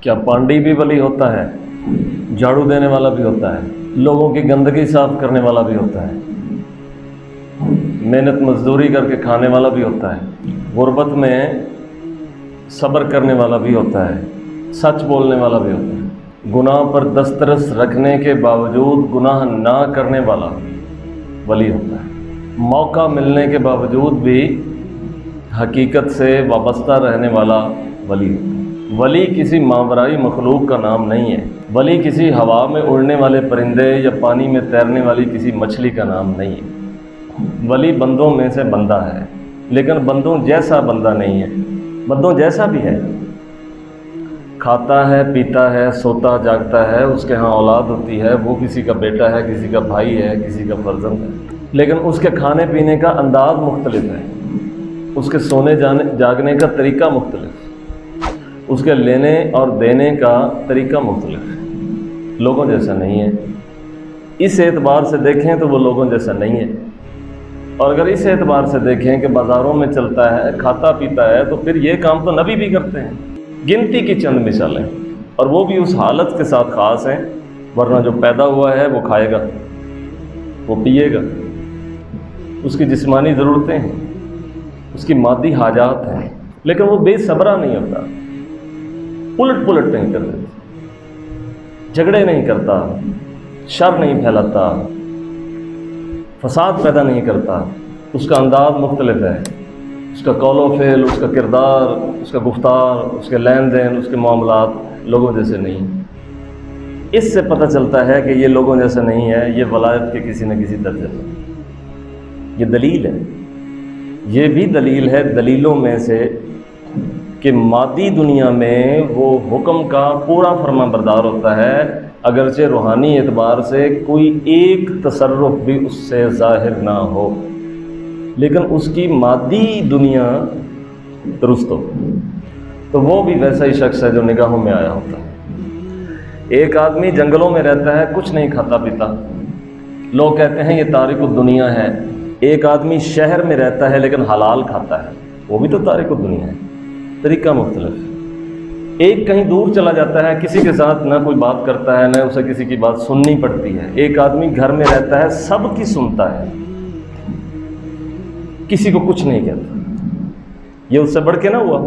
क्या पांडी भी वली होता है? झाड़ू देने वाला भी होता है, लोगों की गंदगी साफ करने वाला भी होता है, मेहनत मजदूरी करके खाने वाला भी होता है, गुर्बत में सब्र करने वाला भी होता है, सच बोलने वाला भी होता है, गुनाह पर दस्तरस रखने के बावजूद गुनाह ना करने वाला वली होता है, मौका मिलने के बावजूद भी हकीकत से वाबस्ता रहने वाला वली होता है। वली किसी मावराई मखलूक का नाम नहीं है, वली किसी हवा में उड़ने वाले परिंदे या पानी में तैरने वाली किसी मछली का नाम नहीं है। वली बंदों में से बंदा है, लेकिन बंदों जैसा बंदा नहीं है, बंदों जैसा भी है, खाता है, पीता है, सोता जागता है, उसके यहाँ औलाद होती है, वो किसी का बेटा है, किसी का भाई है, किसी का फर्जंद है, लेकिन उसके खाने पीने का अंदाज मुख्तलिफ है, उसके सोने जागने का तरीका मुख्तलिफ, उसके लेने और देने का तरीका मुख्तलिफ है, लोगों जैसा नहीं है। इस एतबार से देखें तो वो लोगों जैसा नहीं है, और अगर इस एतबार से देखें कि बाज़ारों में चलता है, खाता पीता है, तो फिर ये काम तो नबी भी करते हैं। गिनती की चंद मिसालें, और वो भी उस हालत के साथ ख़ास हैं, वरना जो पैदा हुआ है वो खाएगा, वो पिएगा, उसकी जिस्मानी ज़रूरतें हैं, उसकी मादी हाजात हैं, लेकिन वो बेसब्रा नहीं होता, उलट पुलट नहीं कर देता, झगड़े नहीं करता, शर नहीं फैलाता, फसाद पैदा नहीं करता। उसका अंदाज मुख्तलिफ है, उसका कौलो फेल, उसका किरदार, उसका गुफ्तार, उसके लेन देन, उसके मामलात लोगों जैसे नहीं। इससे पता चलता है कि ये लोगों जैसा नहीं है, ये वलायत के किसी न किसी दर्जे पर। ये दलील है, ये भी दलील है दलीलों में से कि मादी दुनिया में वो हुक्म का पूरा फर्मा बरदार होता है, अगरचे रूहानी एतबार से कोई एक तसर्रुफ भी उससे ज़ाहिर ना हो, लेकिन उसकी मादी दुनिया दुरुस्त हो, तो वो भी वैसा ही शख्स है जो निगाहों में आया होता है। एक आदमी जंगलों में रहता है, कुछ नहीं खाता पीता, लोग कहते हैं ये तारिकुद दुनिया है। एक आदमी शहर में रहता है लेकिन हलाल खाता है, वो भी तो तारिकुद दुनिया है, तरीका मुख्तलिफ। एक कहीं दूर चला जाता है, किसी के साथ ना कोई बात करता है, ना उसे किसी की बात सुननी पड़ती है। एक आदमी घर में रहता है, सबकी सुनता है, किसी को कुछ नहीं कहता। ये उससे बढ़ के ना हुआ।